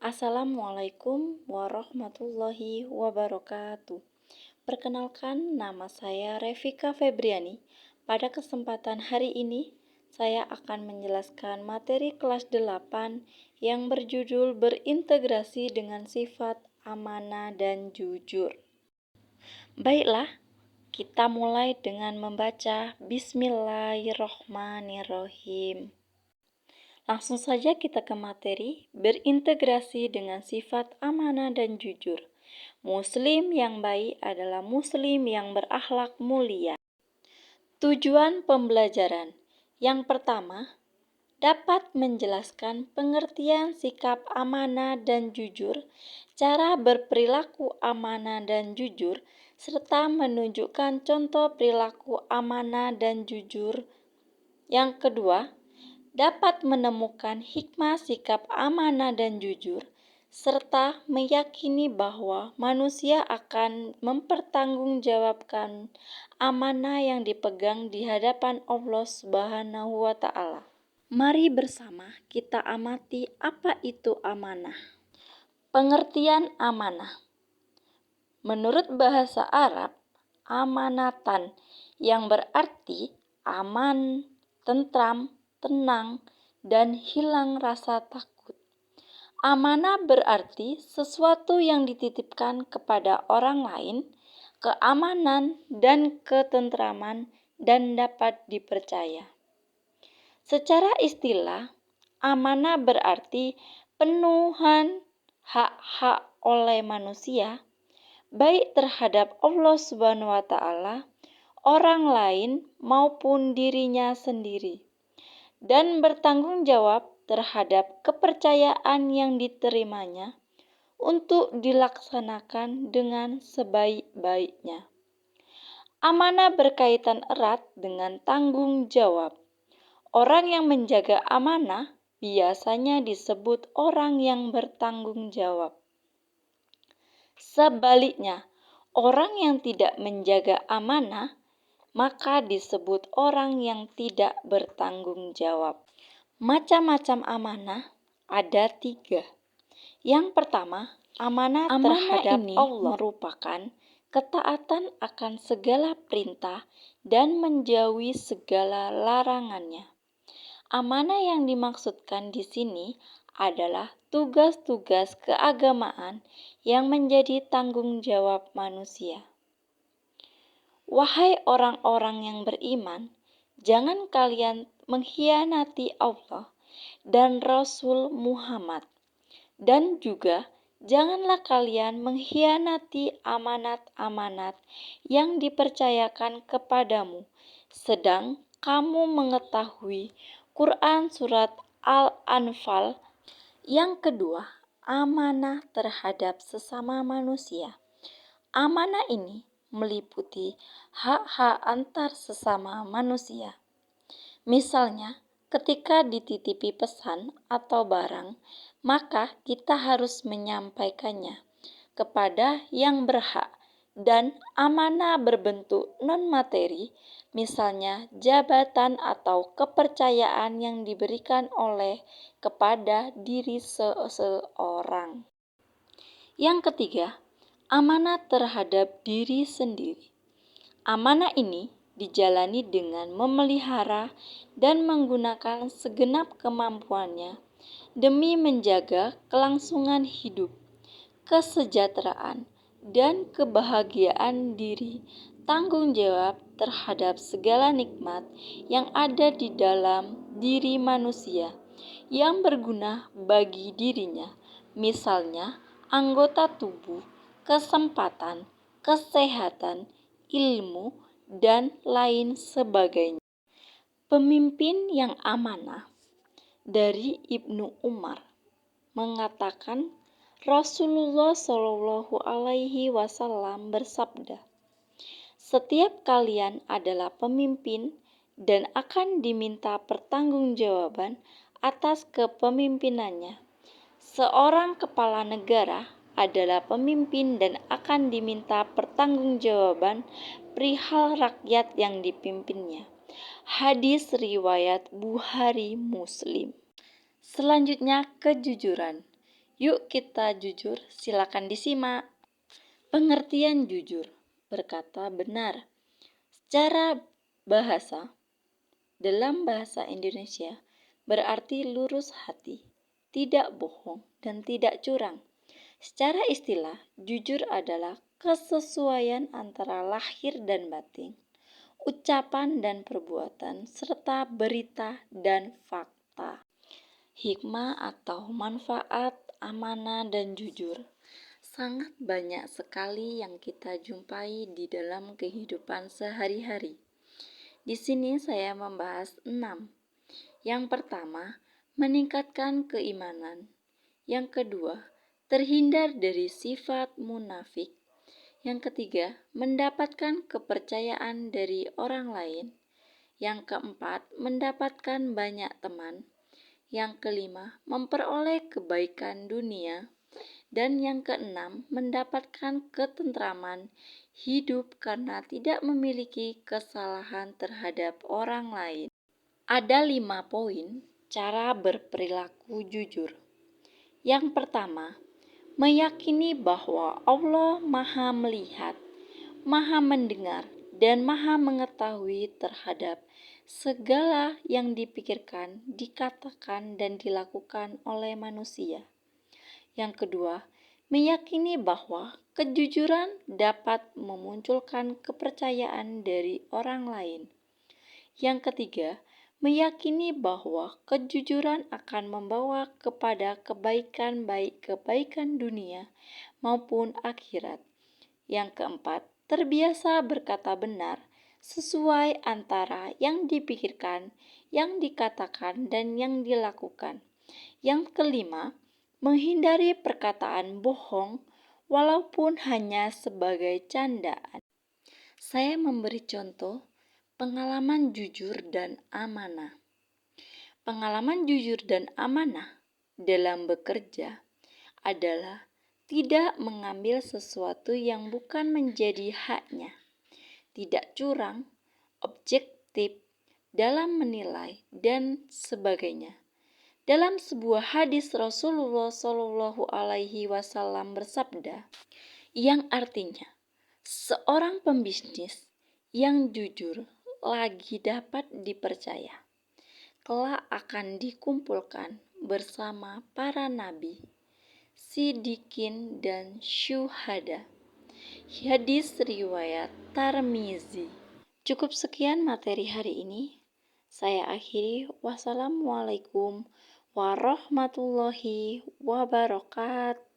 Assalamualaikum warahmatullahi wabarakatuh. Perkenalkan, nama saya Revika Febriani. Pada kesempatan hari ini, saya akan menjelaskan materi kelas 8 yang berjudul berintegrasi dengan sifat amanah dan jujur. Baiklah, kita mulai dengan membaca Bismillahirrohmanirrohim. Langsung saja kita ke materi, berintegrasi dengan sifat amanah dan jujur. Muslim yang baik adalah muslim yang berakhlak mulia. Tujuan pembelajaran. Yang pertama, dapat menjelaskan pengertian sikap amanah dan jujur, cara berperilaku amanah dan jujur, serta menunjukkan contoh perilaku amanah dan jujur. Yang kedua, dapat menemukan hikmah sikap amanah dan jujur, serta meyakini bahwa manusia akan mempertanggungjawabkan amanah yang dipegang di hadapan Allah Subhanahu wa Ta'ala. Mari bersama kita amati apa itu amanah. Pengertian amanah. Menurut bahasa Arab, amanatan yang berarti aman, tentram, tenang, dan hilang rasa takut. Amanah berarti sesuatu yang dititipkan kepada orang lain, keamanan dan ketentraman, dan dapat dipercaya. Secara istilah, amanah berarti penuhan hak-hak oleh manusia, baik terhadap Allah Subhanahu wa Ta'ala, orang lain maupun dirinya sendiri, dan bertanggung jawab terhadap kepercayaan yang diterimanya untuk dilaksanakan dengan sebaik-baiknya. Amanah berkaitan erat dengan tanggung jawab. Orang yang menjaga amanah biasanya disebut orang yang bertanggung jawab. Sebaliknya, orang yang tidak menjaga amanah maka disebut orang yang tidak bertanggung jawab. Macam-macam amanah ada 3. Yang pertama, amanah terhadap Allah merupakan ketaatan akan segala perintah dan menjauhi segala larangannya. Amanah yang dimaksudkan di sini adalah tugas-tugas keagamaan yang menjadi tanggung jawab manusia. Wahai orang-orang yang beriman, jangan kalian mengkhianati Allah dan Rasul Muhammad, dan juga janganlah kalian mengkhianati amanat-amanat yang dipercayakan kepadamu, sedang kamu mengetahui Quran Surat Al-Anfal. Yang kedua, amanah terhadap sesama manusia. Amanah ini meliputi hak-hak antar sesama manusia. Misalnya, ketika dititipi pesan atau barang, maka kita harus menyampaikannya kepada yang berhak, dan amanah berbentuk non-materi, misalnya jabatan atau kepercayaan yang diberikan oleh kepada diri seseorang. Yang ketiga, amanah terhadap diri sendiri. Amanah ini dijalani dengan memelihara dan menggunakan segenap kemampuannya demi menjaga kelangsungan hidup, kesejahteraan, dan kebahagiaan diri, tanggung jawab terhadap segala nikmat yang ada di dalam diri manusia yang berguna bagi dirinya, misalnya anggota tubuh, kesempatan, kesehatan, ilmu, dan lain sebagainya. Pemimpin yang amanah. Dari Ibnu Umar mengatakan, Rasulullah Shallallahu Alaihi Wasallam bersabda, setiap kalian adalah pemimpin dan akan diminta pertanggungjawaban atas kepemimpinannya. Seorang kepala negara adalah pemimpin dan akan diminta pertanggungjawaban perihal rakyat yang dipimpinnya. Hadis riwayat Bukhari Muslim. Selanjutnya, kejujuran. Yuk kita jujur, silakan disimak. Pengertian jujur, berkata benar. Secara bahasa, dalam bahasa Indonesia, berarti lurus hati, tidak bohong, dan tidak curang. Secara istilah, jujur adalah kesesuaian antara lahir dan batin, ucapan dan perbuatan, serta berita dan fakta. Hikmah atau manfaat amanah dan jujur sangat banyak sekali yang kita jumpai di dalam kehidupan sehari-hari. Di sini saya membahas 6. Yang pertama, meningkatkan keimanan. Yang kedua, terhindar dari sifat munafik. Yang ketiga, mendapatkan kepercayaan dari orang lain. Yang keempat, mendapatkan banyak teman. Yang kelima, memperoleh kebaikan dunia. Dan yang keenam, mendapatkan ketentraman hidup karena tidak memiliki kesalahan terhadap orang lain. Ada 5 poin cara berperilaku jujur. Yang pertama, meyakini bahwa Allah Maha Melihat, Maha Mendengar, dan Maha Mengetahui terhadap segala yang dipikirkan, dikatakan, dan dilakukan oleh manusia. Yang kedua, meyakini bahwa kejujuran dapat memunculkan kepercayaan dari orang lain. Yang ketiga, meyakini bahwa kejujuran akan membawa kepada kebaikan baik kebaikan dunia maupun akhirat. Yang keempat, terbiasa berkata benar sesuai antara yang dipikirkan, yang dikatakan, dan yang dilakukan. Yang kelima, menghindari perkataan bohong walaupun hanya sebagai candaan. Saya memberi contoh pengalaman jujur dan amanah. Pengalaman jujur dan amanah dalam bekerja adalah tidak mengambil sesuatu yang bukan menjadi haknya, tidak curang, objektif dalam menilai, dan sebagainya. Dalam sebuah hadis Rasulullah Shallallahu Alaihi Wasallam bersabda, yang artinya seorang pembisnis yang jujur lagi dapat dipercaya, kelak akan dikumpulkan bersama para nabi, siddiqin, dan syuhada. Hadis riwayat Tirmizi. Cukup sekian materi hari ini. Saya akhiri. Wassalamualaikum warahmatullahi wabarakatuh.